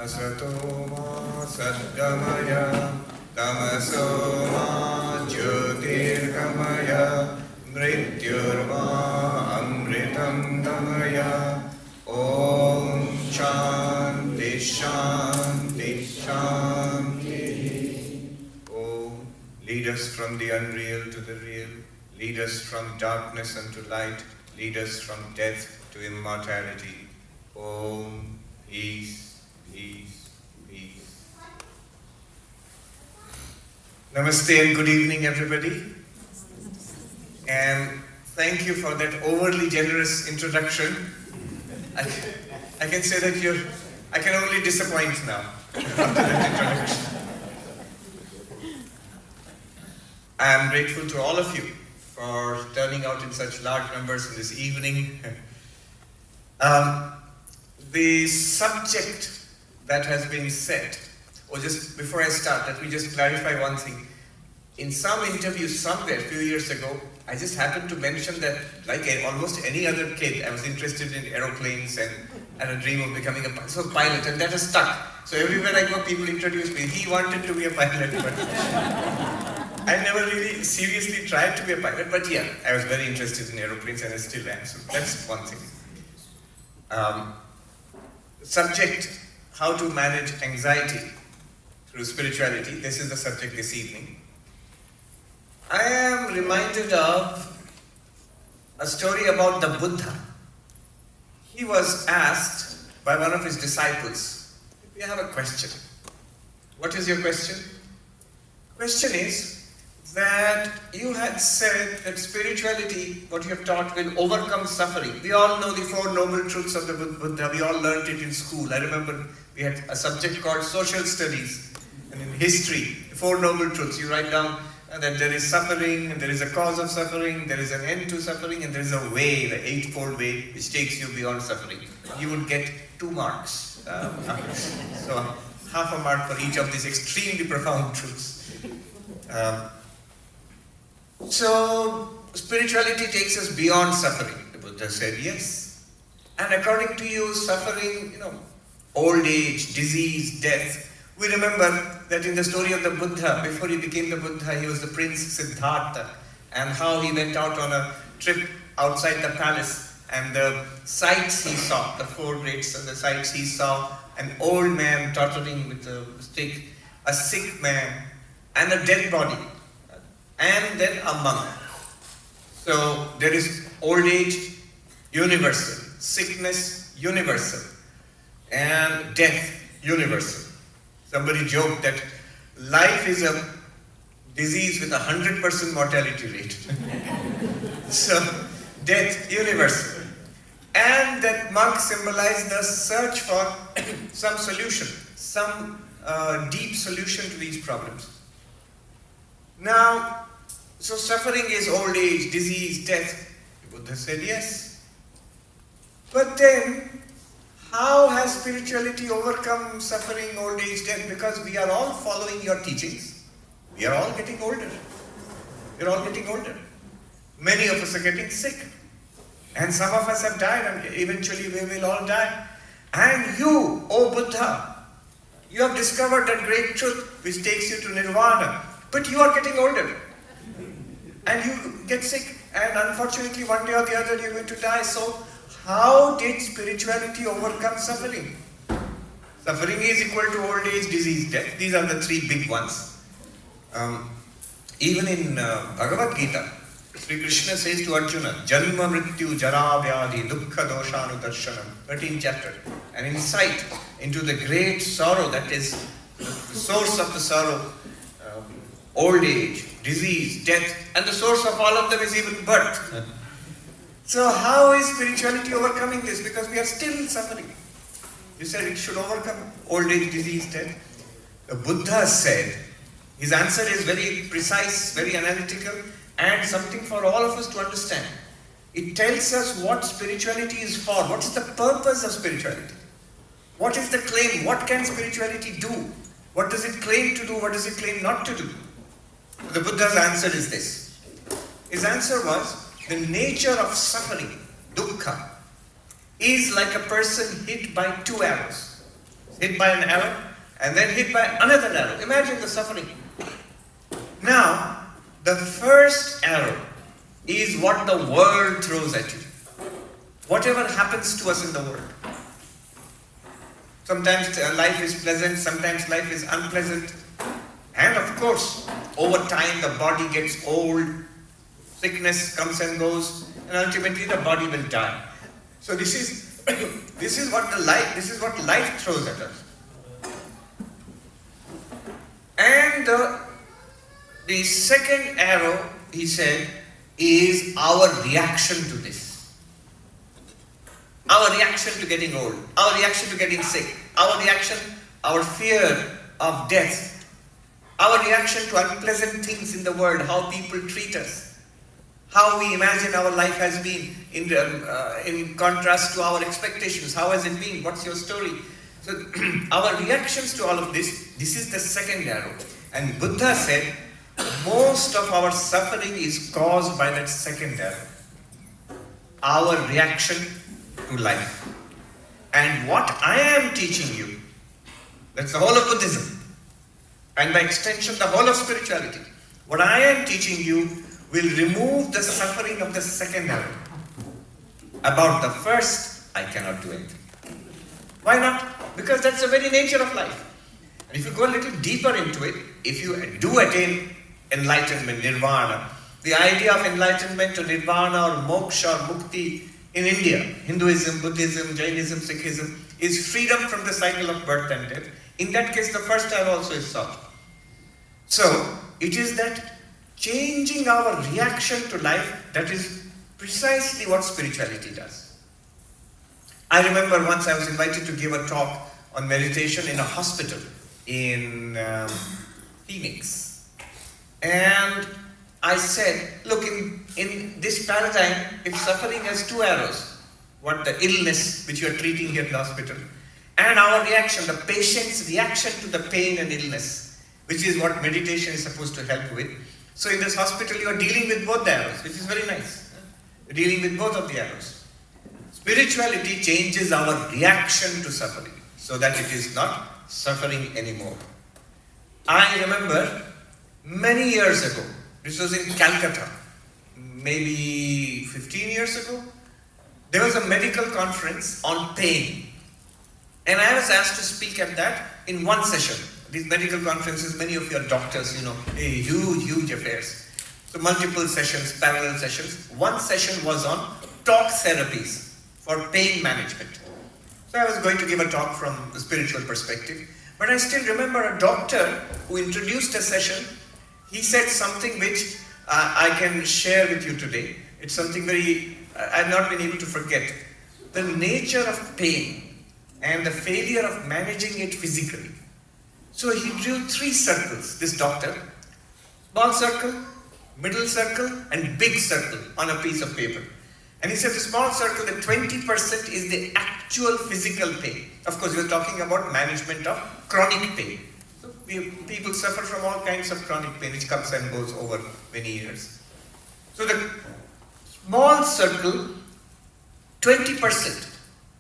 asato ma sadgamaya tamaso ma jyotirgamaya mrityurma amritam gamaya. Om Shanti Shanti Shanti. Om, lead us from the unreal to the real, lead us from darkness unto light, lead us from death to immortality. Om, peace, peace, peace. Namaste and good evening, everybody. And thank you for that overly generous introduction. I can say that I can only disappoint now after that introduction. I am grateful to all of you for turning out in such large numbers in this evening. The subject that has been set, or just before I start, let me just clarify one thing. In some interview somewhere a few years ago, I just happened to mention that, like almost any other kid, I was interested in aeroplanes and had a dream of becoming a pilot, and that has stuck. So everywhere I go, people introduce me. He wanted to be a pilot, but I never really seriously tried to be a pilot. But yeah, I was very interested in aeroplanes, and I still am. So that's one thing. Subject: how to manage anxiety through spirituality. This is the subject this evening. I am reminded of a story about the Buddha. He was asked by one of his disciples, "We have a question." What is your question? The question is that you had said that spirituality, what you have taught, will overcome suffering. We all know the Four Noble Truths of the Buddha. We all learned it in school. I remember we had a subject called Social Studies. And in history, the Four Noble Truths, you write down that there is suffering, and there is a cause of suffering, there is an end to suffering, and there is a way, the Eightfold Way, which takes you beyond suffering. You would get 2 marks. So half a mark for each of these extremely profound truths. So spirituality takes us beyond suffering. The Buddha said yes. And according to you, suffering, old age, disease, death. We remember that in the story of the Buddha, before he became the Buddha, he was the Prince Siddhartha, and how he went out on a trip outside the palace, and the sights he saw, the 4 greats and the sights he saw, an old man tottering with a stick, a sick man, and a dead body, and then a monk. So there is old age, universal, sickness, universal, and death, universal. Somebody joked that life is a disease with 100% mortality rate. So, death, universal. And that monk symbolized the search for some solution, some deep solution to these problems. Now, so suffering is old age, disease, death. The Buddha said yes. But then, how has spirituality overcome suffering, old age, death? Because we are all following your teachings. We are all getting older. We are all getting older. Many of us are getting sick. And some of us have died, and eventually we will all die. And you, O Buddha, you have discovered that great truth which takes you to nirvana. But you are getting older. And you get sick. And unfortunately, one day or the other, you're going to die. So, how did spirituality overcome suffering? Suffering is equal to old age, disease, death. These are the 3 big ones. Even in Bhagavad Gita, Sri Krishna says to Arjuna, Janma Mrityu Jara Vyadhi Dukkha Doshanu Darshanam, 13th chapter, an insight into the great sorrow that is the source of the sorrow, old age, disease, death, and the source of all of them is even birth. So how is spirituality overcoming this? Because we are still suffering. You said it should overcome old age, disease, death. The Buddha said, his answer is very precise, very analytical, and something for all of us to understand. It tells us what spirituality is for. What is the purpose of spirituality? What is the claim? What can spirituality do? What does it claim to do? What does it claim not to do? The Buddha's answer is this. His answer was, the nature of suffering, dukkha, is like a person hit by 2 arrows. hit by an arrow, and then hit by another arrow. Imagine the suffering. Now, the first arrow is what the world throws at you. Whatever happens to us in the world. Sometimes life is pleasant, sometimes life is unpleasant. And of course, over time the body gets old, sickness comes and goes, and ultimately the body will die. So this is what life throws at us. And the second arrow, he said, is our reaction to this. Our reaction to getting old, our reaction to getting sick, our reaction, our fear of death, our reaction to unpleasant things in the world, how people treat us, how we imagine our life has been in contrast to our expectations. How has it been? What's your story? So our reactions to all of this is the second arrow. And Buddha said, most of our suffering is caused by that second arrow. Our reaction to life. And what I am teaching you, that's the whole of Buddhism. And by extension, the whole of spirituality. What I am teaching you will remove the suffering of the second arrow. About the first, I cannot do anything. Why not? Because that's the very nature of life. And if you go a little deeper into it, if you do attain enlightenment, nirvana, the idea of enlightenment or nirvana or moksha or mukti in India, Hinduism, Buddhism, Jainism, Sikhism, is freedom from the cycle of birth and death. In that case, the first arrow also is sought. So, it is that changing our reaction to life that is precisely what spirituality does. I remember once I was invited to give a talk on meditation in a hospital in Phoenix. And I said, look, in this paradigm, if suffering has two arrows, what the illness which you are treating here in the hospital, and our reaction, the patient's reaction to the pain and illness, which is what meditation is supposed to help with. So in this hospital, you are dealing with both the arrows, which is very nice. You're dealing with both of the arrows. Spirituality changes our reaction to suffering, so that it is not suffering anymore. I remember many years ago, this was in Calcutta, maybe 15 years ago, there was a medical conference on pain. And I was asked to speak at that in one session. These medical conferences, many of you are doctors, huge affairs. So multiple sessions, parallel sessions. One session was on talk therapies for pain management. So I was going to give a talk from the spiritual perspective. But I still remember a doctor who introduced a session. He said something which I can share with you today. It's something I've not been able to forget. The nature of pain and the failure of managing it physically. So he drew 3 circles, this doctor. Small circle, middle circle, and big circle on a piece of paper. And he said the small circle, the 20% is the actual physical pain. Of course, we are talking about management of chronic pain. So people suffer from all kinds of chronic pain, which comes and goes over many years. So the small circle, 20%.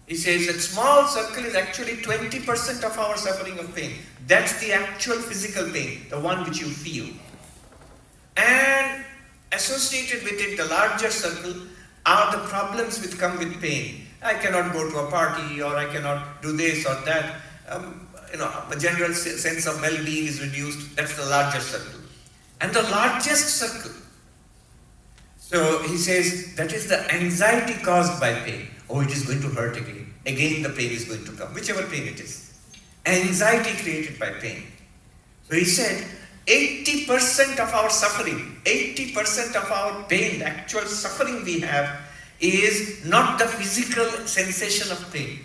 He says that small circle is actually 20% of our suffering of pain. That's the actual physical pain, the one which you feel. And associated with it, the larger circle, are the problems which come with pain. I cannot go to a party, or I cannot do this or that. A general sense of well-being is reduced. That's the larger circle. And the largest circle, so he says, that is the anxiety caused by pain. Oh, it is going to hurt again. Again the pain is going to come, whichever pain it is. Anxiety created by pain. So he said, 80% of our suffering, 80% of our pain, the actual suffering we have, is not the physical sensation of pain.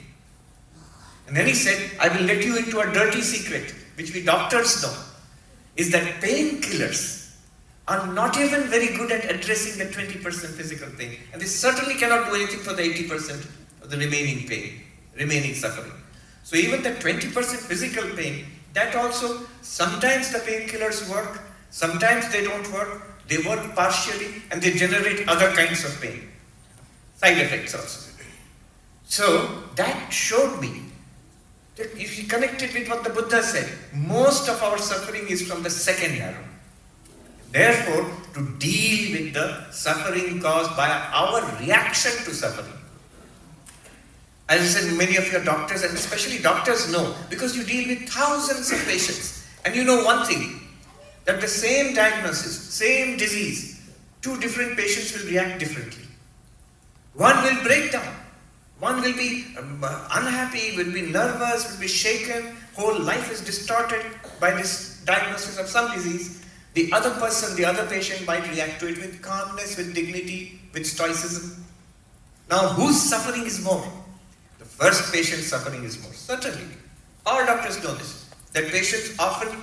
And then he said, I will let you into a dirty secret, which we doctors know, is that painkillers are not even very good at addressing the 20% physical pain. And they certainly cannot do anything for the 80% of the remaining pain, remaining suffering. So even the 20% physical pain, that also, sometimes the painkillers work, sometimes they don't work, they work partially, and they generate other kinds of pain. Side effects also. So that showed me If you connect it with what the Buddha said, most of our suffering is from the second arrow. Therefore, to deal with the suffering caused by our reaction to suffering. As I said, many of your doctors, and especially doctors, know, because you deal with thousands of patients. And you know one thing, that the same diagnosis, same disease, two different patients will react differently. One will break down. One will be unhappy, will be nervous, will be shaken. Whole life is distorted by this diagnosis of some disease. The other person, the other patient might react to it with calmness, with dignity, with stoicism. Now, whose suffering is more? The first patient's suffering is more. Certainly. All doctors know this. That patients often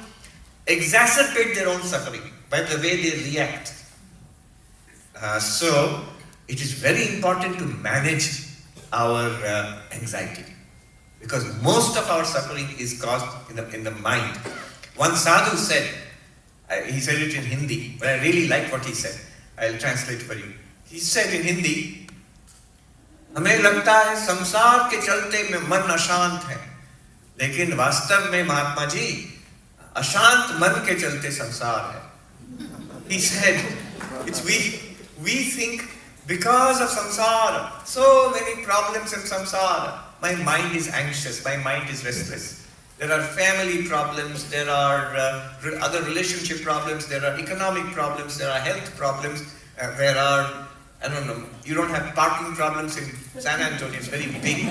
exacerbate their own suffering by the way they react. So, it is very important to manage our anxiety, because most of our suffering is caused in the mind. One sadhu said, he said it in Hindi, but I really like what he said. I'll translate for you. He said in Hindi, हमें लगता है संसार के चलते में मन अशांत है, लेकिन वास्तव में महात्मा जी अशांत मन के चलते संसार है. He said, we think because of samsara, so many problems in samsara, my mind is anxious, my mind is restless. There are family problems, there are other relationship problems, there are economic problems, there are health problems, there are, I don't know, you don't have parking problems in San Antonio, it's very big.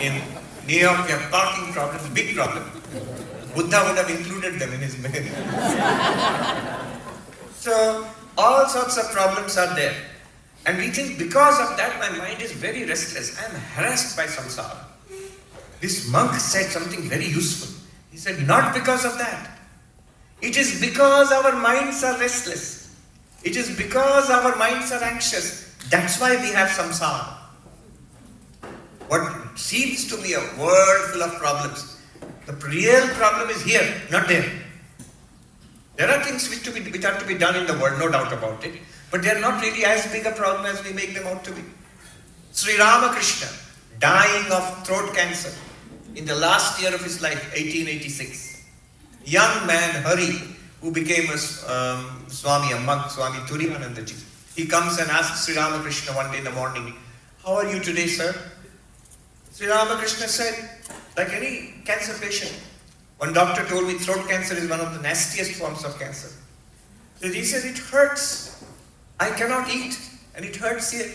In New York, you have parking problems, big problem. Buddha would have included them in his method. So, all sorts of problems are there. And we think because of that my mind is very restless. I am harassed by samsara. This monk said something very useful. He said, not because of that. It is because our minds are restless. It is because our minds are anxious. That's why we have samsara. What seems to be a world full of problems, the real problem is here, not there. There are things which are to be done in the world, no doubt about it. But they are not really as big a problem as we make them out to be. Sri Ramakrishna, dying of throat cancer in the last year of his life, 1886. Young man, Hari, who became a Swami, a monk, Swami Turiyanandaji. He comes and asks Sri Ramakrishna one day in the morning, how are you today, sir? Sri Ramakrishna said, like any cancer patient. One doctor told me throat cancer is one of the nastiest forms of cancer. So he said, it hurts. I cannot eat, and it hurts here.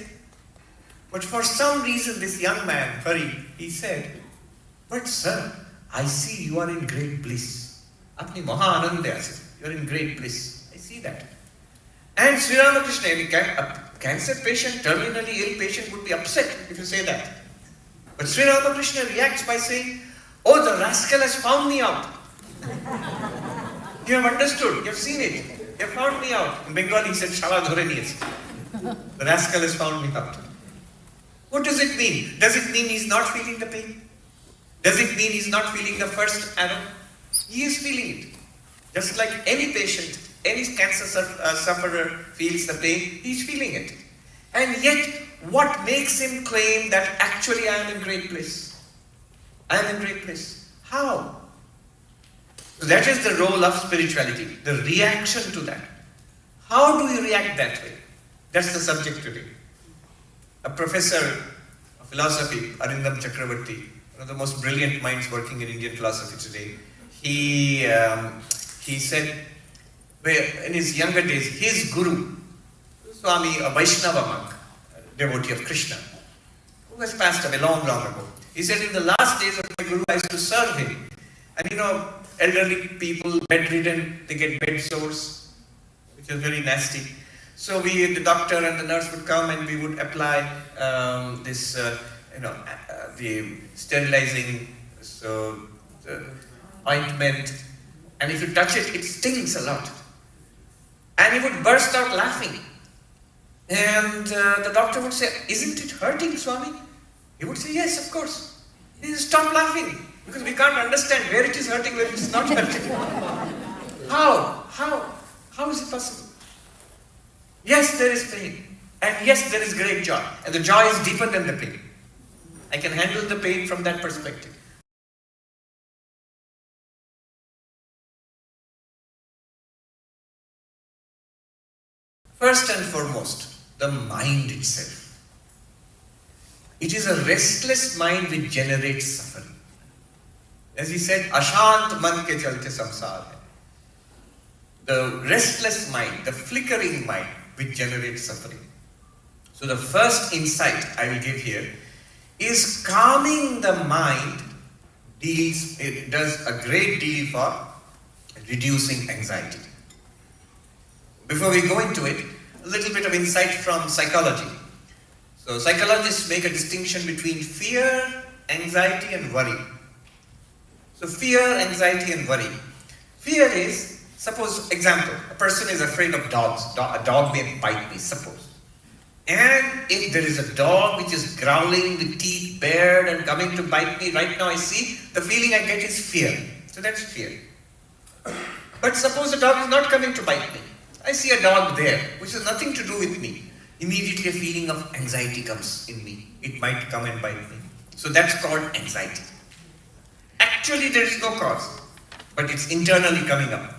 But for some reason, this young man, Hari, he said, but sir, I see you are in great bliss. Apni maha ananda hai, you are in great bliss. I see that. And Sri Ramakrishna, a cancer patient, terminally ill patient would be upset if you say that. But Sri Ramakrishna reacts by saying, oh, the rascal has found me out. You have understood, you have seen it. You have found me out. In Bengali he said, Shala dhore niyesi. The rascal has found me out. What does it mean? Does it mean he's not feeling the pain? Does it mean he's not feeling the first arrow? He is feeling it. Just like any patient, any cancer sufferer feels the pain, he's feeling it. And yet, what makes him claim that actually I am in great bliss? I am in great bliss. How? So that is the role of spirituality, the reaction to that. How do you react that way? That's the subject today. A professor of philosophy, Arindam Chakravarti, one of the most brilliant minds working in Indian philosophy today, he said, in his younger days, his guru, Swami, a Vaishnava monk, a devotee of Krishna, who has passed away long, long ago, he said, in the last days of my guru, I used to serve him. And elderly people, bedridden, they get bed sores, which is very nasty. So the doctor and the nurse would come and we would apply the sterilizing the ointment. And if you touch it, it stings a lot. And he would burst out laughing. And the doctor would say, isn't it hurting, Swami? He would say, yes, of course. He would stop laughing. Because we can't understand where it is hurting, where it is not hurting. How is it possible? Yes, there is pain. And yes, there is great joy. And the joy is deeper than the pain. I can handle the pain from that perspective. First and foremost, the mind itself. It is a restless mind which generates suffering. As he said, Ashant man ke chalte samsar hai. The restless mind, the flickering mind which generates suffering. So the first insight I will give here is calming the mind it does a great deal for reducing anxiety. Before we go into it, a little bit of insight from psychology. So psychologists make a distinction between fear, anxiety and worry. So fear, anxiety and worry. Fear is, suppose, example, a person is afraid of dogs. A dog may bite me, suppose. And if there is a dog which is growling with teeth bared and coming to bite me, right now I see, the feeling I get is fear. So that's fear. But suppose the dog is not coming to bite me. I see a dog there, which has nothing to do with me. Immediately a feeling of anxiety comes in me. It might come and bite me. So that's called anxiety. Actually there is no cause, but it's internally coming up.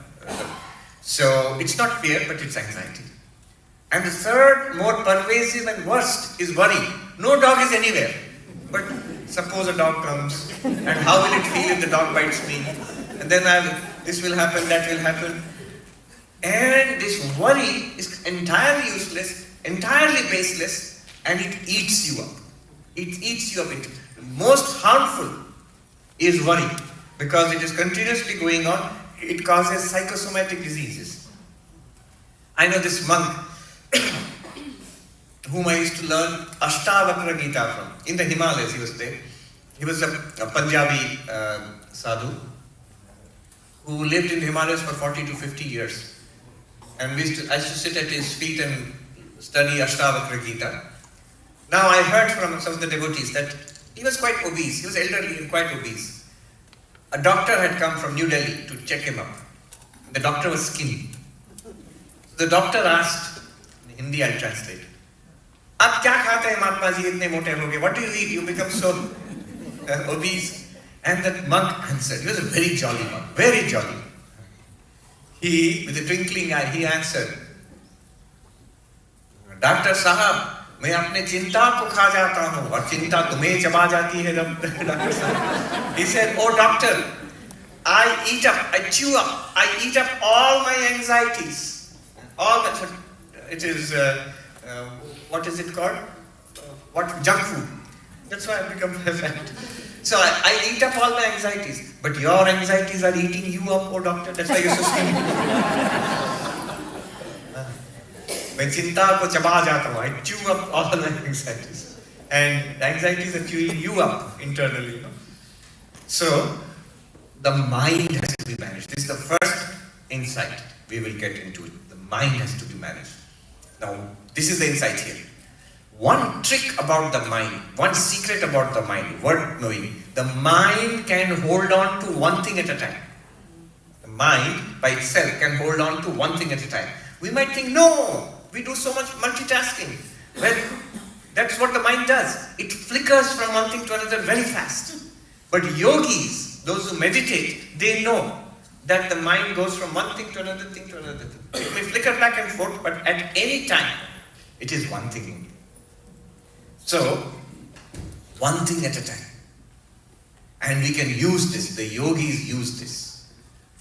So it's not fear, but it's anxiety. And the third, more pervasive and worst, is worry. No dog is anywhere. But suppose a dog comes, and how will it feel if the dog bites me? And then this will happen, that will happen. And this worry is entirely useless, entirely baseless, and it eats you up. It eats you up. Most harmful is worry, because it is continuously going on. It causes psychosomatic diseases. I know this monk whom I used to learn Ashtavakra Gita from. In the Himalayas he was there. He was a Punjabi sadhu who lived in the Himalayas for 40 to 50 years. And I used to sit at his feet and study Ashtavakra Gita. Now I heard from some of the devotees that he was quite obese. He was elderly and quite obese. A doctor had come from New Delhi to check him up. The doctor was skinny. The doctor asked, in Hindi I'll translate, "Aap kya khate hain Mahatma ji, itne mote ho gaye? What do you eat? You become so obese." And that monk answered. He was a very jolly monk, very jolly. He, with a twinkling eye, he answered, "Doctor Sahab, मैं अपने चिंता को खा जाता हूँ और चिंता तुम्हें चबा जाती है Doctor Sahab." He said, "Oh doctor, I eat up all my anxieties. All the, it is, what is it called? Junk food. That's why I become fat. So I eat up all my anxieties. But your anxieties are eating you up, oh doctor. That's why you're so skinny." मैं चिंता को चबा जाता हूँ. I chew up all my anxieties. And anxieties are chewing you up internally. You know? So, the mind has to be managed. This is the first insight we will get into it. The mind has to be managed. Now, this is the insight here. One trick about the mind, one secret about the mind, worth knowing, the mind can hold on to one thing at a time. The mind by itself can hold on to one thing at a time. We might think, no, we do so much multitasking. Well, that's what the mind does. It flickers from one thing to another very fast. But yogis, those who meditate, they know that the mind goes from one thing to another thing to another thing. It may flicker back and forth, but at any time, it is one thing only. So, one thing at a time. And we can use this, the yogis use this.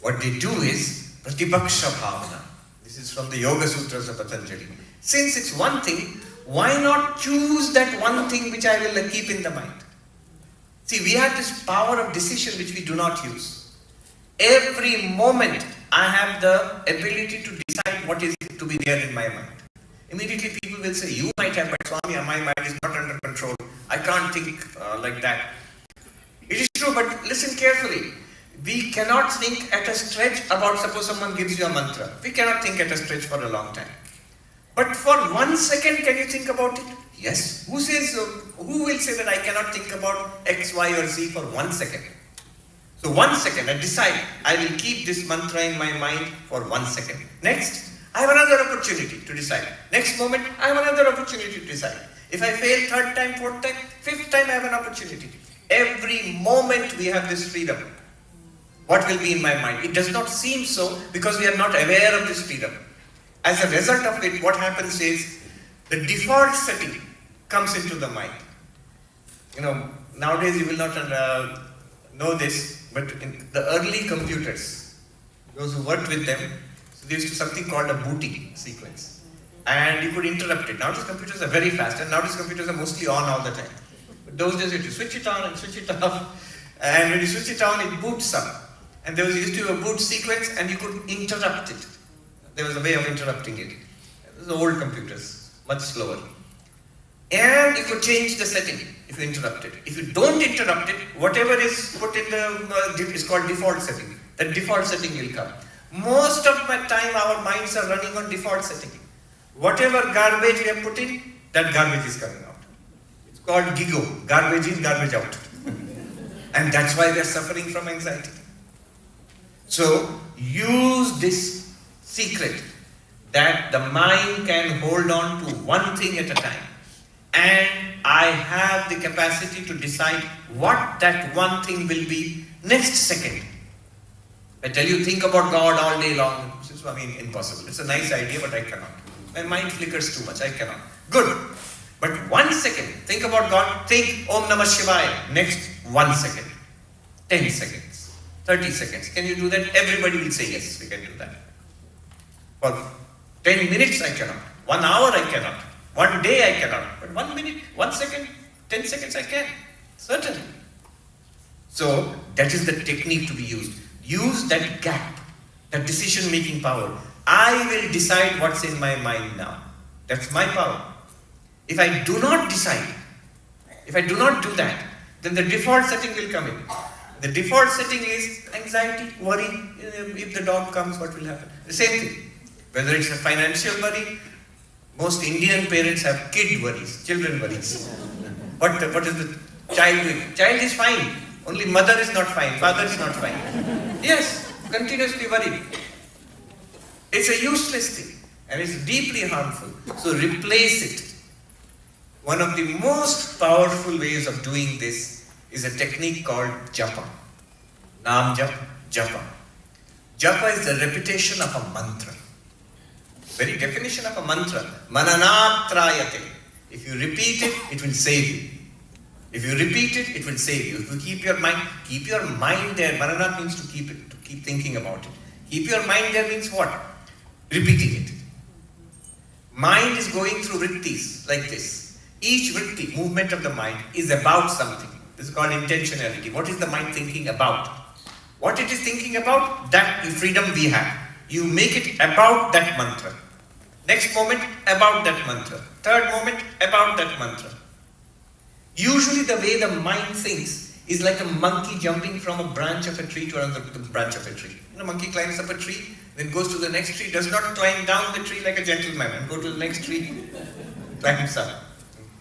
What they do is Pratipaksha Bhavana. This is from the Yoga Sutras of Patanjali. Since it's one thing, why not choose that one thing which I will keep in the mind? See, we have this power of decision which we do not use. Every moment I have the ability to decide what is to be there in my mind. Immediately people will say, you might have, but Swami, my mind is not under control. I can't think like that. It is true, but listen carefully. We cannot think at a stretch about, suppose someone gives you a mantra. We cannot think at a stretch for a long time. But for 1 second, can you think about it? Yes. Who will say that I cannot think about X, Y or Z for 1 second? So 1 second, I decide, I will keep this mantra in my mind for 1 second. Next, I have another opportunity to decide. Next moment, I have another opportunity to decide. If I fail third time, fourth time, fifth time, I have an opportunity. Every moment we have this freedom. What will be in my mind? It does not seem so because we are not aware of this freedom. As a result of it, what happens is the default setting comes into the mind. Nowadays you will not know this, but in the early computers, those who worked with them, so they used to something called a booting sequence. And you could interrupt it. Nowadays computers are very fast, and nowadays computers are mostly on all the time. But those days you had to switch it on and switch it off. And when you switch it on, it boots up. And there was used to be a boot sequence, and you could interrupt it. There was a way of interrupting it. Those are old computers, much slower. And you could change the setting if you interrupt it. If you don't interrupt it, whatever is put in the, is called default setting. That default setting will come. Most of the time our minds are running on default setting. Whatever garbage we have put in, that garbage is coming out. It's called GIGO, garbage in, garbage out. And that's why we are suffering from anxiety. So, use this secret that the mind can hold on to one thing at a time. And I have the capacity to decide what that one thing will be next second. I tell you, think about God all day long. This is, impossible. It's a nice idea, but I cannot. My mind flickers too much. I cannot. Good. But 1 second, think about God. Think Om Namah Shivaya. Next 1 second. 10 seconds. 30 seconds. Can you do that? Everybody will say yes, we can do that. For 10 minutes I cannot. 1 hour I cannot. 1 day I cannot. But 1 minute, 1 second, 10 seconds I can. Certainly. So that is the technique to be used. Use that gap, that decision-making power. I will decide what's in my mind now. That's my power. If I do not decide, if I do not do that, then the default setting will come in. The default setting is anxiety, worry. If the dog comes, what will happen? The same thing. Whether it's a financial worry, most Indian parents have kid worries, children worries. What is the child doing? Child is fine. Only mother is not fine, father is not fine. Yes, continuously worried. It's a useless thing and it's deeply harmful. So replace it. One of the most powerful ways of doing this is a technique called japa. Naam jap, japa. Japa is the repetition of a mantra. Very definition of a mantra. Mananatrayate. If you repeat it, it will save you. If you repeat it, it will save you. If you keep your mind there. Mananat means to keep thinking about it. Keep your mind there means what? Repeating it. Mind is going through vrittis like this. Each vritti, movement of the mind, is about something. This is called intentionality. What is the mind thinking about? What it is thinking about, that freedom we have. You make it about that mantra. Next moment, about that mantra. Third moment, about that mantra. Usually the way the mind thinks is like a monkey jumping from a branch of a tree to another branch of a tree. A monkey climbs up a tree, then goes to the next tree, does not climb down the tree like a gentleman and go to the next tree, climbs up.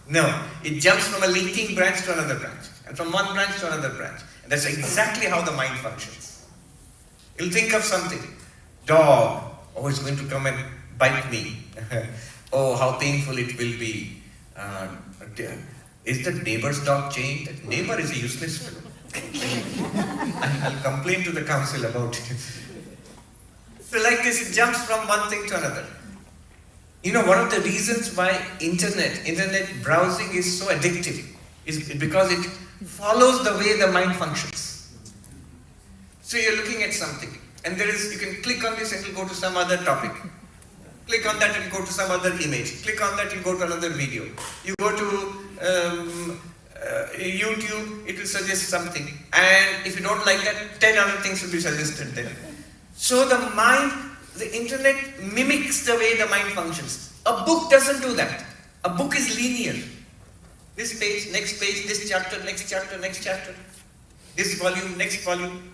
No, it jumps from a linking branch to another branch, and from one branch to another branch. And that's exactly how the mind functions. You'll think of something. Dog, it's going to come and bite me. Oh, how painful it will be. Is the neighbor's dog chained? That neighbor is a useless fellow. I'll complain to the council about it. So like this, it jumps from one thing to another. One of the reasons why internet browsing is so addictive is because it follows the way the mind functions. So you're looking at something, and you can click on this and it'll go to some other topic. Click on that and go to some other image. Click on that and go to another video. You go to YouTube, it will suggest something. And if you don't like that, 10 other things will be suggested there. So the internet mimics the way the mind functions. A book doesn't do that. A book is linear. This page, next page, this chapter, next chapter, next chapter. This volume, next volume.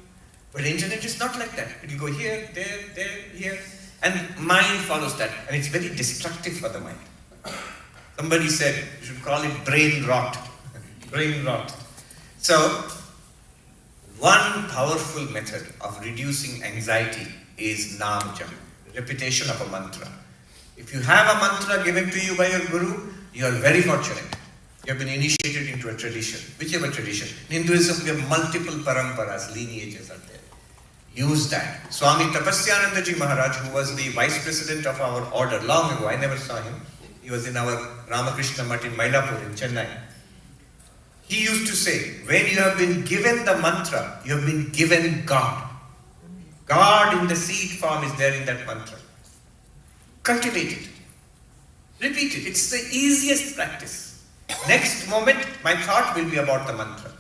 But the internet is not like that. It will go here, there, here. And mind follows that. And it's very destructive for the mind. Somebody said, you should call it brain rot. Brain rot. So, one powerful method of reducing anxiety is Naam Jap, repetition of a mantra. If you have a mantra given to you by your guru, you are very fortunate. You have been initiated into a tradition. Whichever tradition. In Hinduism, we have multiple paramparas, lineages are there. Use that. Swami Tapasyanandaji Maharaj, who was the vice president of our order long ago, I never saw him. He was in our Ramakrishna Mutt in Mylapore in Chennai. He used to say, when you have been given the mantra, you have been given God. God in the seed form is there in that mantra. Cultivate it. Repeat it. It's the easiest practice. Next moment, my thought will be about the mantra.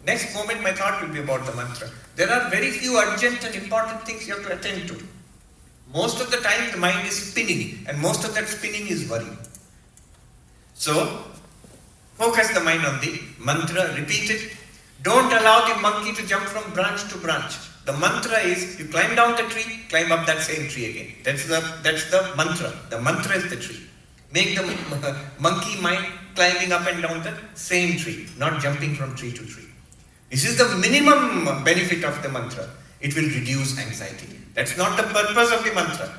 Next moment, my thought will be about the mantra. There are very few urgent and important things you have to attend to. Most of the time, the mind is spinning, and most of that spinning is worry. So, focus the mind on the mantra, repeat it. Don't allow the monkey to jump from branch to branch. The mantra is, you climb down the tree, climb up that same tree again. That's the mantra. The mantra is the tree. Make the monkey mind climbing up and down the same tree, not jumping from tree to tree. This is the minimum benefit of the mantra. It will reduce anxiety. That's not the purpose of the mantra.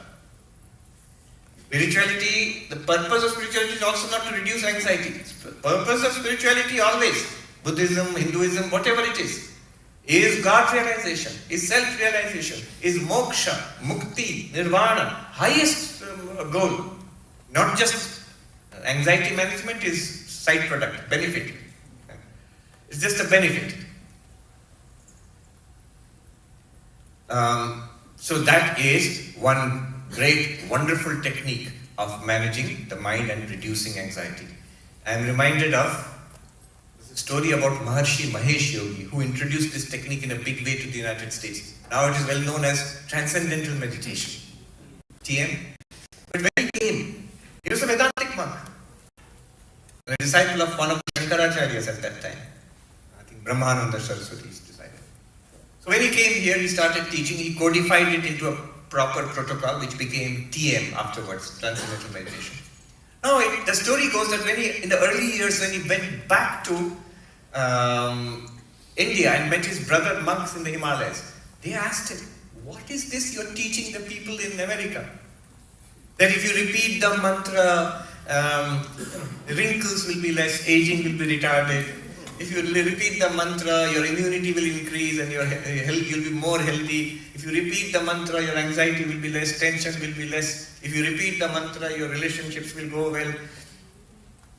Spirituality, the purpose of spirituality is also not to reduce anxiety. The purpose of spirituality always, Buddhism, Hinduism, whatever it is God realization, is self-realization, is moksha, mukti, nirvana, highest goal. Not just anxiety management is side product, benefit. It's just a benefit. So that is one great, wonderful technique of managing the mind and reducing anxiety. I am reminded of a story about Maharshi Mahesh Yogi, who introduced this technique in a big way to the United States. Now it is well known as Transcendental Meditation, TM. But when he came, he was a Vedantic monk, a disciple of one of the Shankaracharyas at that time. I think Brahmananda Saraswati's disciple. So when he came here, he started teaching, he codified it into a proper protocol which became TM afterwards, Transcendental Meditation. Now the story goes that when he, in the early years when he went back to India and met his brother monks in the Himalayas, they asked him, what is this you're teaching the people in America? That if you repeat the mantra, wrinkles will be less, aging will be retarded. If you repeat the mantra, your immunity will increase and your health, you'll be more healthy. If you repeat the mantra, your anxiety will be less, tension will be less. If you repeat the mantra, your relationships will go well.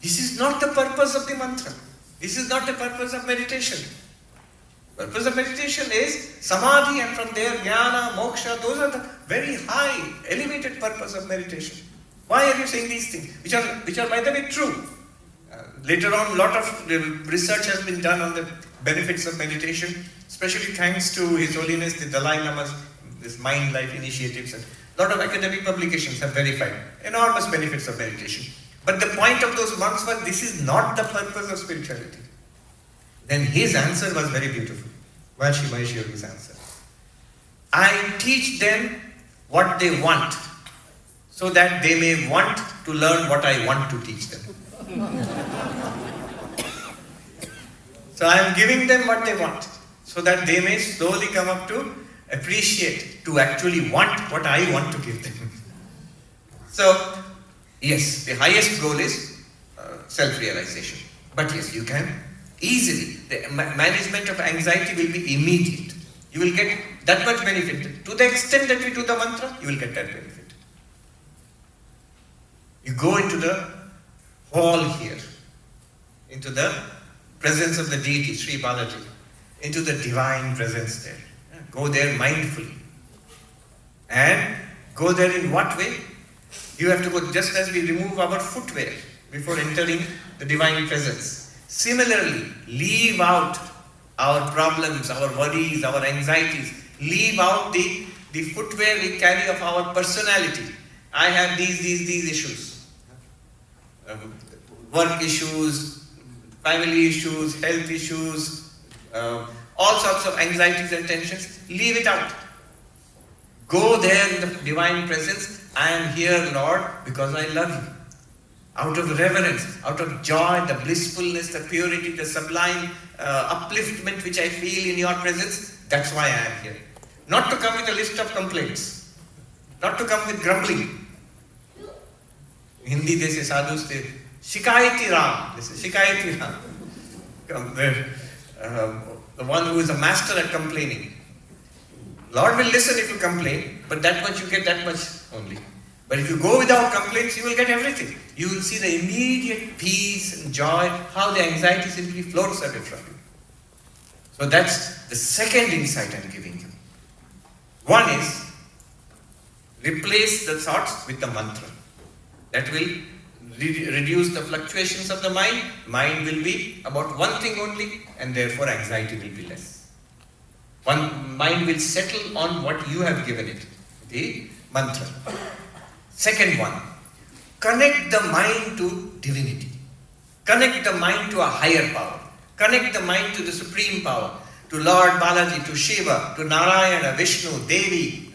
This is not the purpose of the mantra. This is not the purpose of meditation. Purpose of meditation is samadhi, and from there jnana, moksha. Those are the very high, elevated purpose of meditation. Why are you saying these things? Which are by the way true. Later on, a lot of research has been done on the benefits of meditation, especially thanks to His Holiness the Dalai Lama's this mind life initiatives, and a lot of academic publications have verified enormous benefits of meditation. But the point of those monks was, this is not the purpose of spirituality. Then his answer was very beautiful. Maharshi Mahesh Yogi's answer. I teach them what they want, so that they may want to learn what I want to teach them. So I am giving them what they want, so that they may slowly come up to appreciate, to actually want what I want to give them. So, yes, the highest goal is self-realization. But yes, you can easily, the management of anxiety will be immediate. You will get that much benefit. To the extent that we do the mantra, you will get that benefit. You go into the hall here, into the presence of the deity, Sri Balaji, into the divine presence there. Go there mindfully. And go there in what way? You have to go just as we remove our footwear before entering the divine presence. Similarly, leave out our problems, our worries, our anxieties. Leave out the footwear we carry of our personality. I have these issues. Work issues, family issues, health issues, all sorts of anxieties and tensions. Leave it out. Go there in the divine presence. I am here, Lord, because I love you. Out of reverence, out of joy, the blissfulness, the purity, the sublime upliftment which I feel in your presence, that's why I am here. Not to come with a list of complaints. Not to come with grumbling. In Hindi they say, sadhus say, Shikayati Ram. They say, Shikayati Ram. The one who is a master at complaining. Lord will listen if you complain, but that much you get, that much only. But if you go without complaints, you will get everything. You will see the immediate peace and joy, how the anxiety simply floats away from you. So that's the second insight I'm giving you. One is, replace the thoughts with the mantra. That will reduce the fluctuations of the mind. Mind will be about one thing only, and therefore anxiety will be less. One mind will settle on what you have given it, the mantra. Second one, connect the mind to divinity. Connect the mind to a higher power. Connect the mind to the supreme power, to Lord Balaji, to Shiva, to Narayana, Vishnu, Devi.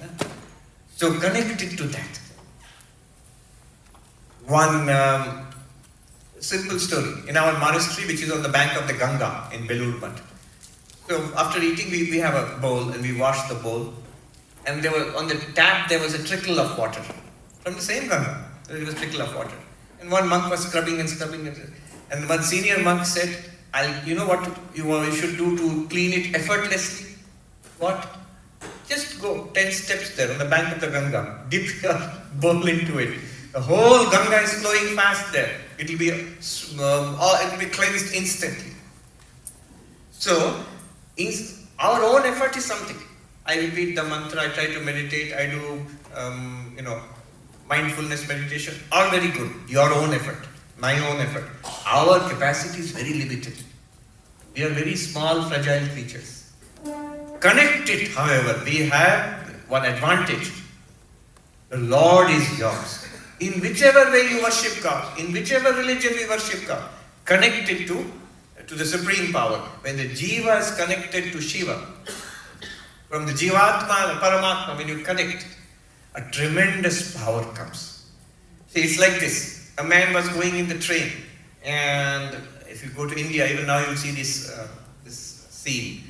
So connect it to that. One simple story. In our monastery, which is on the bank of the Ganga in Belur Math. So after eating, we have a bowl and we wash the bowl. And there was, on the tap there was a trickle of water. From the same Ganga, there was a trickle of water. And one monk was scrubbing and scrubbing it. And one senior monk said, you know what you should do to clean it effortlessly? What? Just go 10 steps there on the bank of the Ganga. Dip your bowl into it. The whole Ganga is flowing fast there. It will be cleansed instantly. So, our own effort is something. I repeat the mantra, I try to meditate, I do, mindfulness meditation. All very good. Your own effort. My own effort. Our capacity is very limited. We are very small, fragile creatures. Connected, however, we have one advantage. The Lord is yours. In whichever way you worship God, in whichever religion we worship God, connected to the supreme power. When the Jiva is connected to Shiva, from the Jivatma and Paramatma, when you connect, a tremendous power comes. See, it's like this. A man was going in the train, and if you go to India, even now you'll see this scene.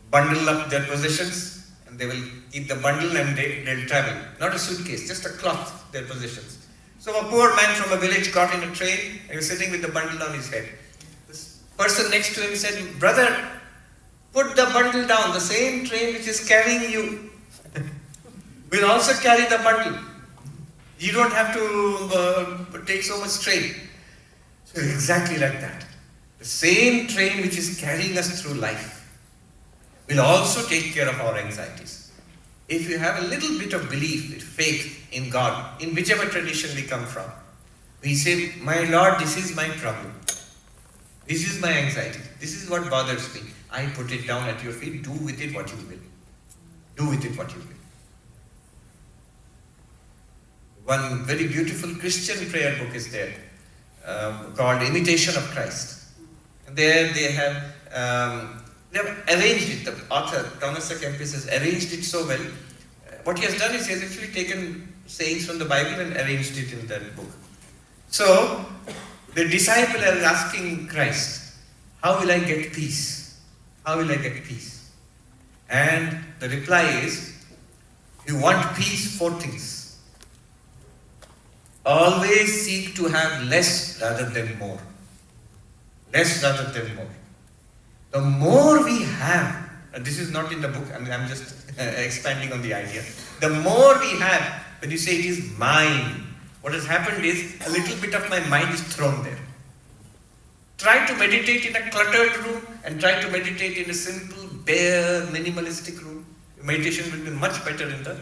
Bundle up their possessions, and they will keep the bundle and they'll travel. Not a suitcase, just a cloth, their possessions. So a poor man from a village got in a train, and he was sitting with the bundle on his head. This person next to him said, "Brother, put the bundle down. The same train which is carrying you will also carry the bundle. You don't have to take so much strain." So exactly like that. The same train which is carrying us through life will also take care of our anxieties. If you have a little bit of belief, faith in God, in whichever tradition we come from, we say, "My Lord, this is my problem. This is my anxiety. This is what bothers me. I put it down at your feet. Do with it what you will. Do with it what you will." One very beautiful Christian prayer book is there, called Imitation of Christ. And there they have arranged it. The author, Thomas A. Kempis, has arranged it so well. What he has done is he has actually taken sayings from the Bible and arranged it in that book. So, the disciple is asking Christ, "How will I get peace? How will I get peace?" And the reply is, "You want peace, 4 things. Always seek to have less rather than more. Less rather than more. The more we have," and this is not in the book, I'm just expanding on the idea. The more we have, when you say it is mine, what has happened is a little bit of my mind is thrown there. Try to meditate in a cluttered room and try to meditate in a simple, bare, minimalistic room. Meditation will be much better in the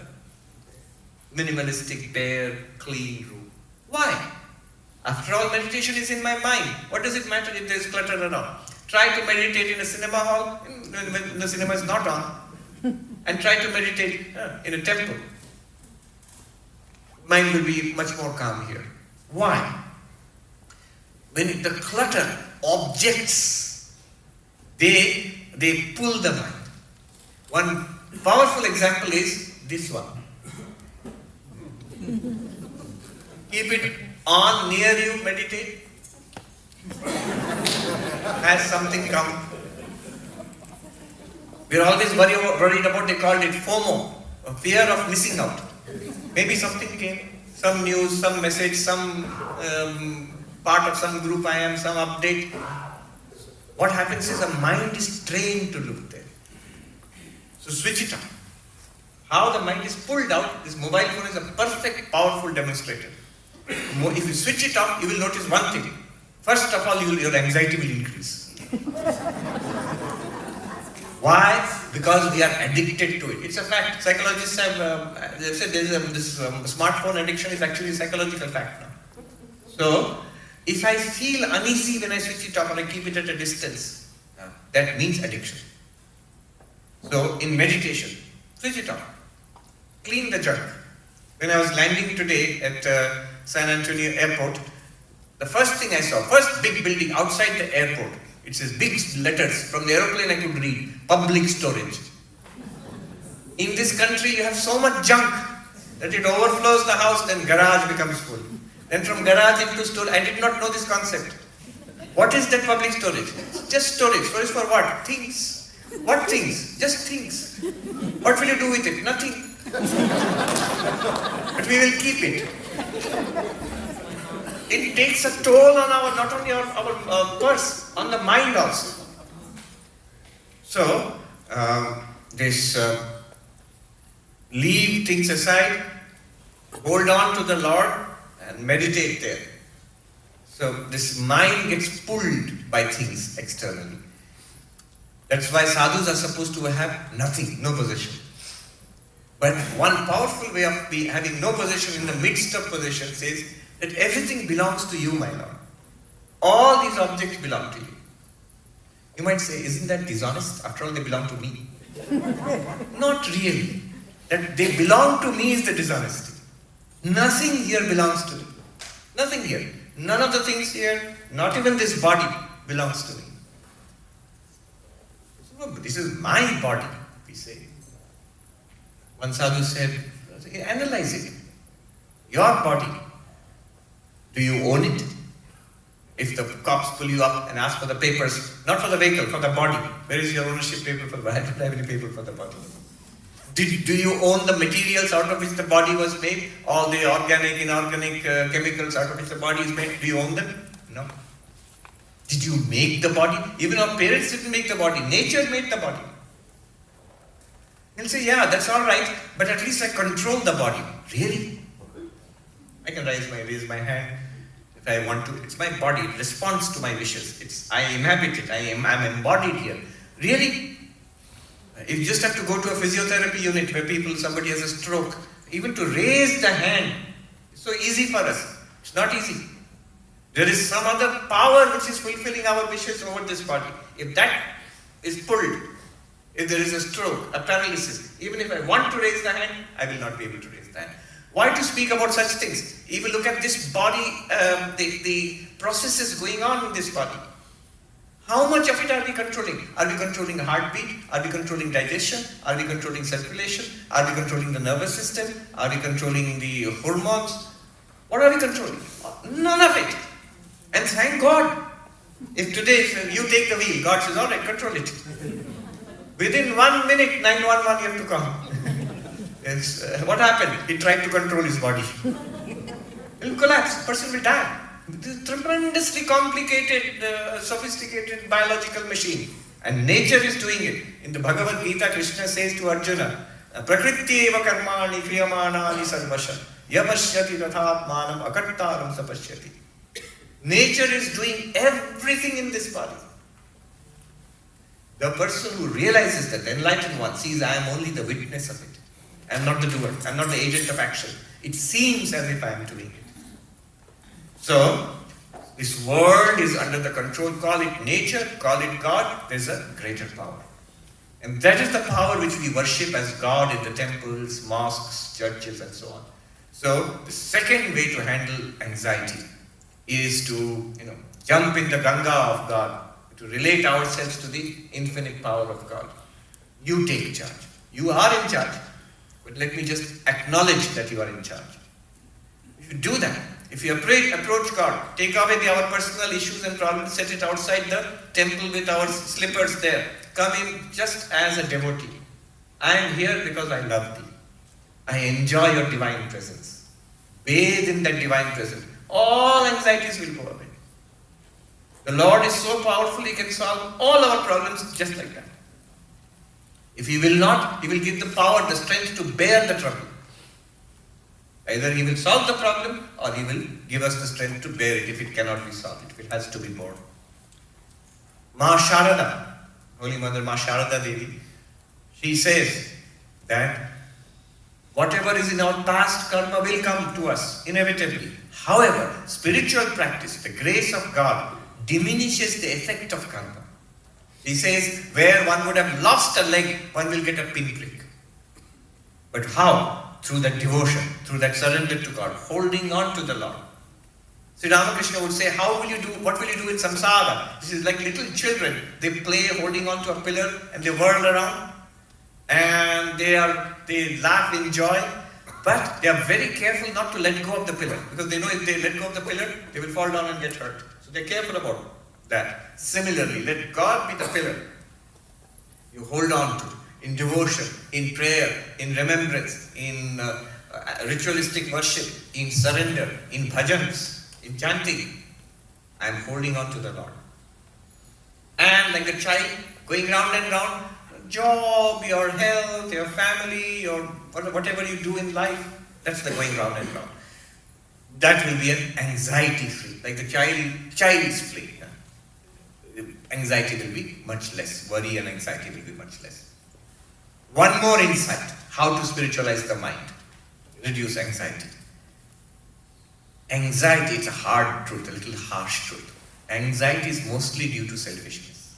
minimalistic, bare, clean room. Why? After all, meditation is in my mind. What does it matter if there is clutter around? Try to meditate in a cinema hall when the cinema is not on, and try to meditate in a temple. Mind will be much more calm here. Why? When the clutter, objects, they pull the mind. One powerful example is this one. Keep it on near you, meditate. Has something come. We're always worried about, they called it FOMO, a fear of missing out. Maybe something came, some news, some message, some part of some group I am, some update. What happens is a mind is trained to look there. So switch it on. how the mind is pulled out. This mobile phone is a perfect, powerful demonstrator. If you switch it off, you will notice one thing. First of all, your anxiety will increase. Why? Because we are addicted to it. It's a fact. Psychologists have they've said this smartphone addiction is actually a psychological fact now. So, if I feel uneasy when I switch it off or I keep it at a distance, that means addiction. So, in meditation, switch it off. Clean the junk. When I was landing today at San Antonio airport, the first thing I saw, first big building outside the airport, it says big letters, from the aeroplane I could read, public storage. In this country you have so much junk that it overflows the house, then garage becomes full. Then from garage into storage, I did not know this concept. What is that public storage? It's just storage. Storage for what? Things. What things? Just things. What will you do with it? Nothing. But we will keep it. It takes a toll on our, not only our purse, on the mind also. So, leave things aside, hold on to the Lord and meditate there. So this mind gets pulled by things externally. That's why sadhus are supposed to have nothing, no possession. But one powerful way of having no possession in the midst of possession says that everything belongs to you, my Lord. All these objects belong to you. You might say, isn't that dishonest? After all, they belong to me. Not really. That they belong to me is the dishonesty. Nothing here belongs to me. Nothing here. None of the things here, not even this body, belongs to me. No, but this is my body, we say. One sadhu said, analyze it. Your body, do you own it? If the cops pull you up and ask for the papers, not for the vehicle, for the body, where is your ownership paper for the body? I don't have any paper for the body. Do you own the materials out of which the body was made? All the organic, inorganic chemicals out of which the body is made? Do you own them? No. Did you make the body? Even our parents didn't make the body. Nature made the body. You'll say, yeah, that's all right, but at least I control the body. Really? I can raise my hand if I want to. It's my body. It responds to my wishes. I inhabit it. I'm embodied here. Really? You just have to go to a physiotherapy unit where somebody has a stroke. Even to raise the hand, it's so easy for us. It's not easy. There is some other power which is fulfilling our wishes over this body. If that is pulled, if there is a stroke, a paralysis, even if I want to raise the hand, I will not be able to raise the hand. Why to speak about such things? Even look at this body, the processes going on in this body. How much of it are we controlling? Are we controlling the heartbeat? Are we controlling digestion? Are we controlling circulation? Are we controlling the nervous system? Are we controlling the hormones? What are we controlling? None of it. And thank God. If today you take the wheel, God says, all right, control it. Within 1 minute, 911, you have to come. What happened? He tried to control his body. He will collapse. The person will die. This tremendously complicated, sophisticated biological machine. And nature is doing it. In the Bhagavad Gita, Krishna says to Arjuna, Prakriti eva karmani kriyamanani sarvasha yavashyati rathatmanam akattaram sapashyati. Nature is doing everything in this body. The person who realizes that, the enlightened one, sees I am only the witness of it. I am not the doer. I am not the agent of action. It seems as if I am doing it. So, this world is under the control, call it nature, call it God, there is a greater power. And that is the power which we worship as God in the temples, mosques, churches and so on. So, the second way to handle anxiety is to jump in the Ganga of God, to relate ourselves to the infinite power of God. You take charge. You are in charge. But let me just acknowledge that you are in charge. If you do that, if you approach God, take away our personal issues and problems, set it outside the temple with our slippers there. Come in just as a devotee. I am here because I love thee. I enjoy your divine presence. Bathe in that divine presence. All anxieties will go away. The Lord is so powerful, He can solve all our problems just like that. If He will not, He will give the power, the strength to bear the trouble. Either He will solve the problem or He will give us the strength to bear it if it cannot be solved, if it has to be borne. Ma Sharada, Holy Mother Ma Sharada Devi, she says that whatever is in our past karma will come to us inevitably. However, spiritual practice, the grace of God, diminishes the effect of karma. He says, where one would have lost a leg, one will get a pinprick. But how? Through that devotion, through that surrender to God, holding on to the Lord. Sri Ramakrishna would say, what will you do in samsara? This is like little children. They play holding on to a pillar and they whirl around. And they laugh in joy. But they are very careful not to let go of the pillar. Because they know if they let go of the pillar, they will fall down and get hurt. So they are careful about that. Similarly, let God be the pillar. You hold on to in devotion, in prayer, in remembrance, in ritualistic worship, in surrender, in bhajans, in chanting. I am holding on to the Lord. And like a child, going round and round, job, your health, your family, or whatever you do in life, that's the going round and round. That will be an anxiety-free, like the child's play. Anxiety will be much less. Worry and anxiety will be much less. One more insight, how to spiritualize the mind, reduce anxiety. Anxiety, it's a hard truth, a little harsh truth. Anxiety is mostly due to selfishness.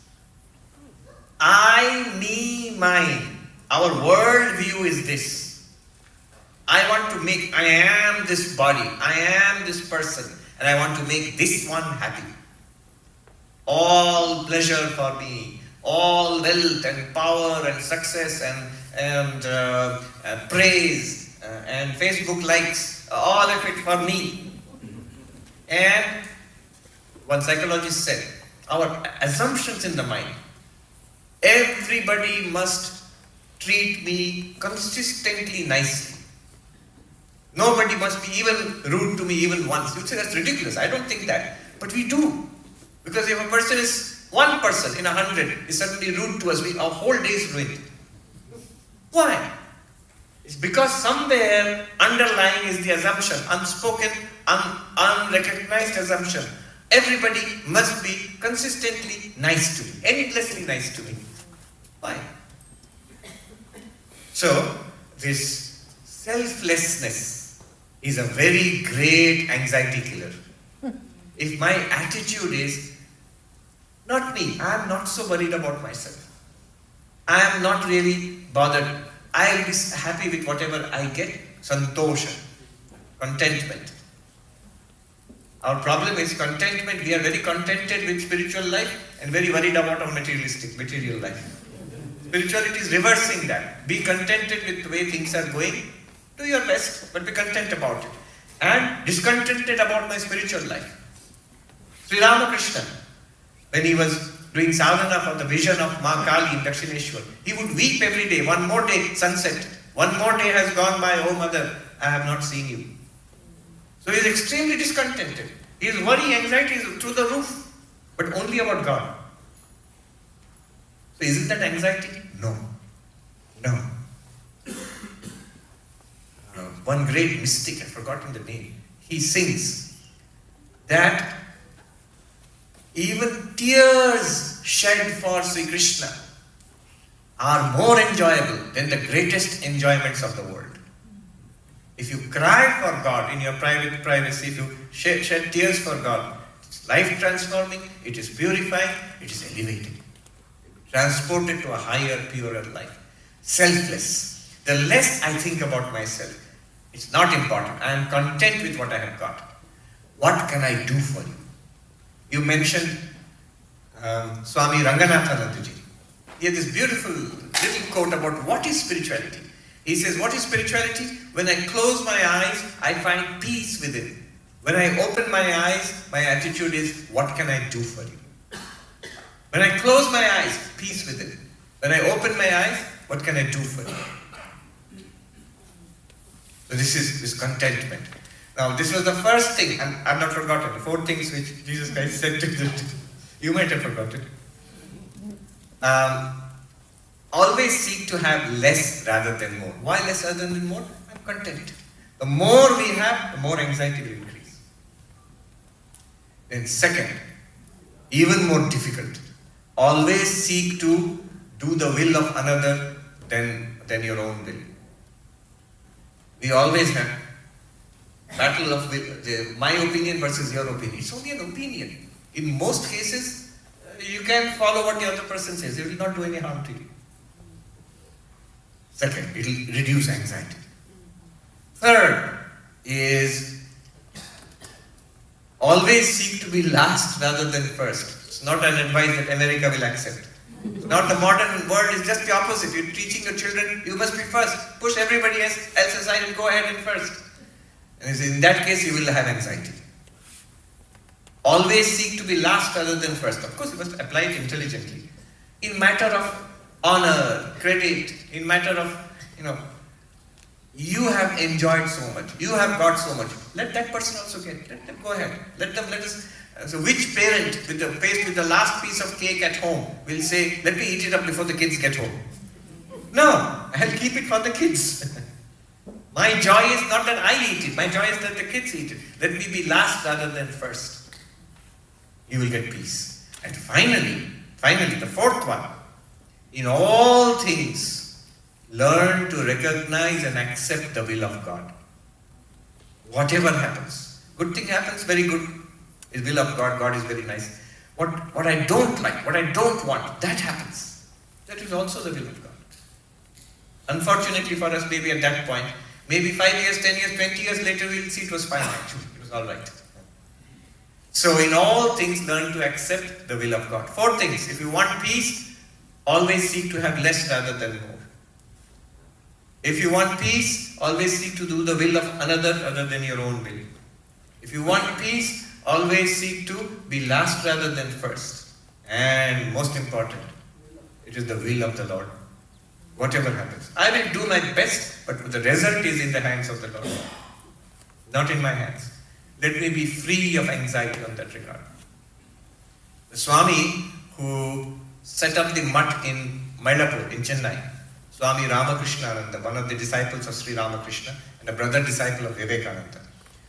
I, me, mine. Our world view is this. I am this body, I am this person, and I want to make this one happy. All pleasure for me, all wealth and power and success and praise and Facebook likes, all of it for me. And one psychologist said, our assumptions in the mind, everybody must treat me consistently nicely. Nobody must be even rude to me even once. You'd say that's ridiculous. I don't think that. But we do. Because if a person is, one person in 100 is suddenly rude to us, our whole day is ruined. Why? It's because somewhere underlying is the assumption, unspoken, unrecognized assumption. Everybody must be consistently nice to me, endlessly nice to me. Why? So, this selflessness is a very great anxiety killer. If my attitude is, not me, I am not so worried about myself. I am not really bothered. I will be happy with whatever I get. Santosha, contentment. Our problem is contentment. We are very contented with spiritual life and very worried about our material life. Spirituality is reversing that. Be contented with the way things are going. Do your best, but be content about it. And discontented about my spiritual life. Sri Ramakrishna, when he was doing sadhana for the vision of Ma Kali in Dakshineshwar, he would weep every day. One more day, sunset. One more day has gone by, oh mother, I have not seen you. So he is extremely discontented. His worry, anxiety is through the roof, but only about God. So isn't that anxiety? No. One great mystic, I've forgotten the name, he sings that even tears shed for Sri Krishna are more enjoyable than the greatest enjoyments of the world. If you cry for God in your privacy, if you shed tears for God, it's life transforming, it is purifying, it is elevating. Transported to a higher, purer life. Selfless. The less I think about myself, it's not important. I am content with what I have got. What can I do for you? You mentioned Swami Ranganathanandaji. He had this beautiful little quote about what is spirituality. He says, what is spirituality? When I close my eyes, I find peace within. When I open my eyes, my attitude is, what can I do for you? When I close my eyes, peace within. When I open my eyes, what can I do for you? So this is this contentment. Now this was the first thing, and I've not forgotten, the 4 things which Jesus Christ said to them. You might have forgotten. always seek to have less rather than more. Why less rather than more? I'm content. The more we have, the more anxiety will increase. Then second, even more difficult, always seek to do the will of another than your own will. We always have battle of will, my opinion versus your opinion. It's only an opinion. In most cases, you can follow what the other person says. It will not do any harm to you. Second, it will reduce anxiety. Third is always seek to be last rather than first. It's not an advice that America will accept. Now the modern world is just the opposite. You're teaching your children, you must be first. Push everybody else aside and go ahead and first. And in that case, you will have anxiety. Always seek to be last rather than first. Of course, you must apply it intelligently. In matter of honor, credit, in matter of, you have enjoyed so much, you have got so much. Let that person also get. Let them go ahead. Let us. So which parent faced with the last piece of cake at home will say, let me eat it up before the kids get home? No, I'll keep it for the kids. My joy is not that I eat it. My joy is that the kids eat it. Let me be last rather than first. You will get peace. And finally, the fourth one. In all things, learn to recognize and accept the will of God. Whatever happens. Good thing happens, very good. Is will of God. God is very nice. What I don't like, what I don't want, that happens. That is also the will of God. Unfortunately for us, maybe at that point, maybe 5 years, 10 years, 20 years later, we'll see it was fine actually. It was all right. So in all things, learn to accept the will of God. 4 things. If you want peace, always seek to have less rather than more. If you want peace, always seek to do the will of another other than your own will. If you want peace, always seek to be last rather than first. And most important, it is the will of the Lord. Whatever happens. I will do my best, but the result is in the hands of the Lord. Not in my hands. Let me be free of anxiety on that regard. The Swami who set up the mutt in Mylapore in Chennai, Swami Ramakrishna, one of the disciples of Sri Ramakrishna and a brother disciple of Vivekananda.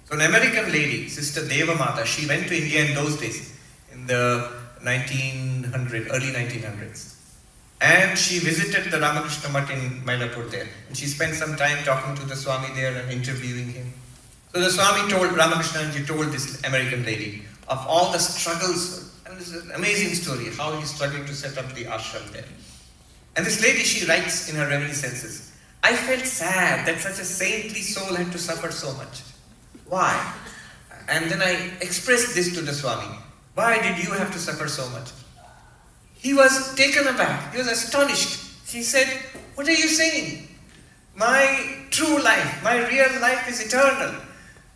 So an American lady, Sister Devamata, she went to India in those days, in the early 1900s. And she visited the Ramakrishna Mutt in Mylapore there. And she spent some time talking to the Swami there and interviewing him. So the Swami told Ramakrishna, and he told this American lady of all the struggles, and this is an amazing story, how he struggled to set up the ashram there. And this lady, she writes in her reminiscences, I felt sad that such a saintly soul had to suffer so much. Why? And then I expressed this to the Swami. Why did you have to suffer so much? He was taken aback. He was astonished. He said, what are you saying? My true life, my real life is eternal.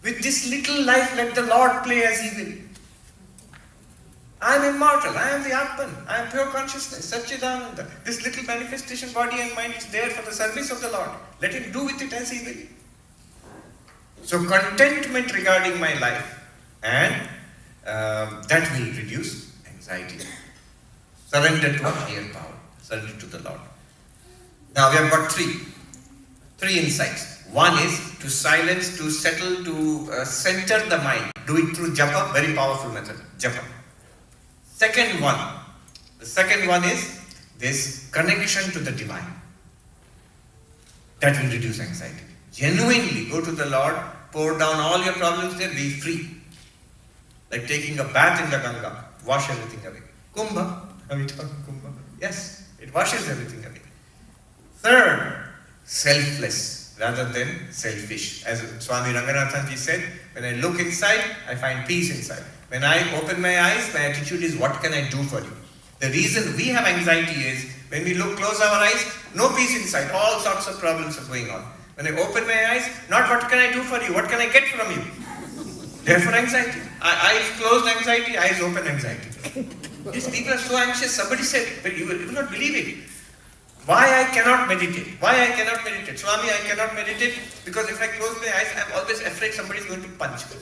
With this little life, let the Lord play as He will. I am immortal. I am the Atman. I am pure consciousness, Satchidananda. This little manifestation body and mind is there for the service of the Lord. Let Him do with it as He will. So contentment regarding my life, and that will reduce anxiety. Surrender to a higher power. Surrender to the Lord. Now we have got three insights. One is to silence, to settle, to center the mind. Do it through japa, very powerful method, japa. The second one is this connection to the divine. That will reduce anxiety. Genuinely go to the Lord, pour down all your problems there, be free. Like taking a bath in the Ganga, wash everything away. Kumbha, have you talked Kumbha? Yes, it washes everything away. Third, selfless rather than selfish. As Swami Ranganathanji said, when I look inside, I find peace inside. When I open my eyes, my attitude is, what can I do for you? The reason we have anxiety is, when we close our eyes, no peace inside, all sorts of problems are going on. When I open my eyes, not what can I do for you, what can I get from you? Therefore anxiety. Eyes closed anxiety, eyes open anxiety. These people are so anxious. Somebody said, but you will not believe it. Why I cannot meditate? Why I cannot meditate? Swami, I cannot meditate because if I close my eyes, I am always afraid somebody is going to punch me.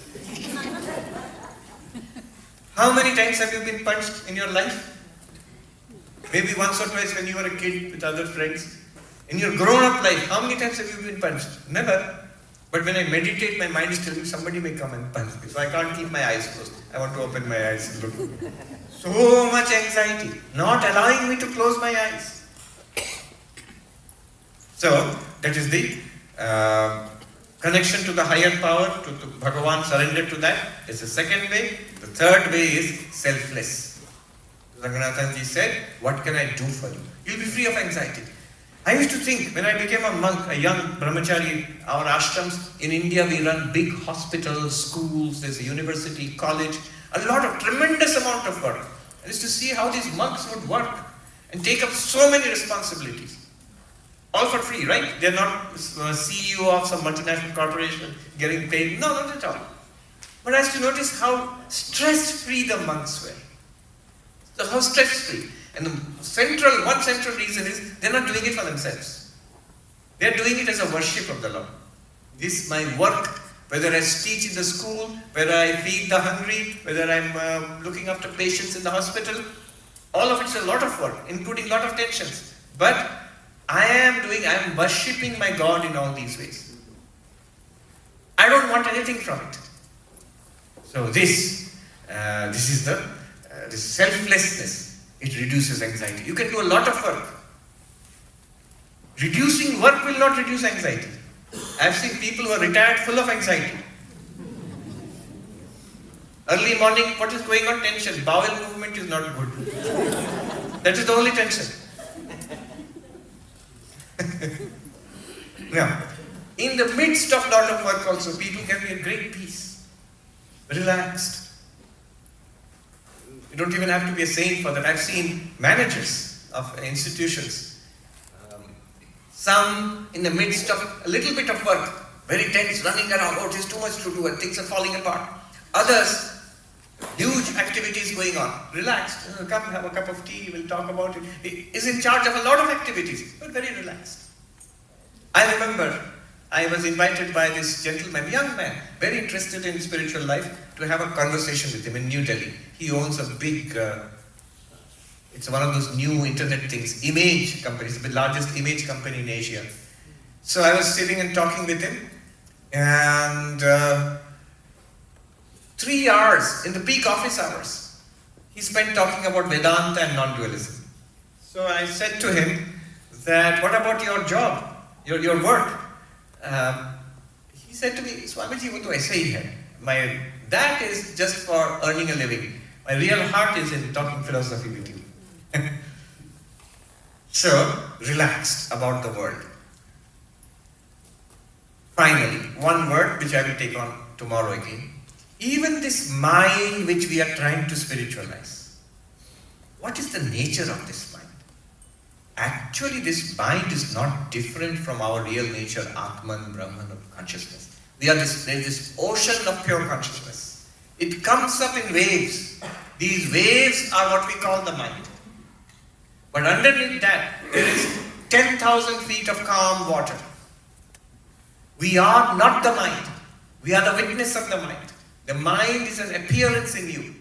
How many times have you been punched in your life? Maybe once or twice when you were a kid with other friends. In your grown-up life, how many times have you been punched? Never. But when I meditate, my mind is telling me somebody may come and punch me. So I can't keep my eyes closed. I want to open my eyes and look. So much anxiety, not allowing me to close my eyes. So, that is the connection to the higher power, to Bhagavan, surrender to that. It's the second way. The third way is selfless. Ranganathanji said, what can I do for you? You'll be free of anxiety. I used to think, when I became a monk, a young brahmachari, our ashrams in India, we run big hospitals, schools, there's a university, college, a lot of tremendous amount of work. I used to see how these monks would work and take up so many responsibilities. All for free, right? They're not CEO of some multinational corporation getting paid. No, not at all. But I used to notice how stress-free the monks were. So how stress-free. And one central reason is they're not doing it for themselves. They're doing it as a worship of the Lord. This my work, whether I teach in the school, whether I feed the hungry, whether I'm looking after patients in the hospital, all of it's a lot of work, including a lot of tensions. But I am worshipping my God in all these ways. I don't want anything from it. So this is the this selflessness. It reduces anxiety. You can do a lot of work. Reducing work will not reduce anxiety. I've seen people who are retired full of anxiety. Early morning, what is going on? Tension. Bowel movement is not good. That is the only tension. Now, in the midst of lot of work also, people can be at great peace, relaxed. You don't even have to be a saint for that. I've seen managers of institutions, some in the midst of a little bit of work, very tense, running around, oh, there's too much to do and things are falling apart. Others, huge activities going on, relaxed, come have a cup of tea, we'll talk about it. He is in charge of a lot of activities, but very relaxed. I remember I was invited by this gentleman, young man, very interested in spiritual life, to have a conversation with him in New Delhi. He owns a big, it's one of those new internet things, image company. It's the largest image company in Asia. So I was sitting and talking with him, and 3 hours in the peak office hours, he spent talking about Vedanta and non-dualism. So I said to him that, what about your job, your work? He said to me, Swamiji, what do I say here? That is just for earning a living. My real heart is in talking philosophy with you. So, relaxed about the world. Finally, one word which I will take on tomorrow again. Even this mind which we are trying to spiritualize, what is the nature of this mind? Actually, this mind is not different from our real nature, Atman, Brahman, of consciousness. There's this ocean of pure consciousness. It comes up in waves. These waves are what we call the mind. But underneath that, there is 10,000 feet of calm water. We are not the mind. We are the witness of the mind. The mind is an appearance in you.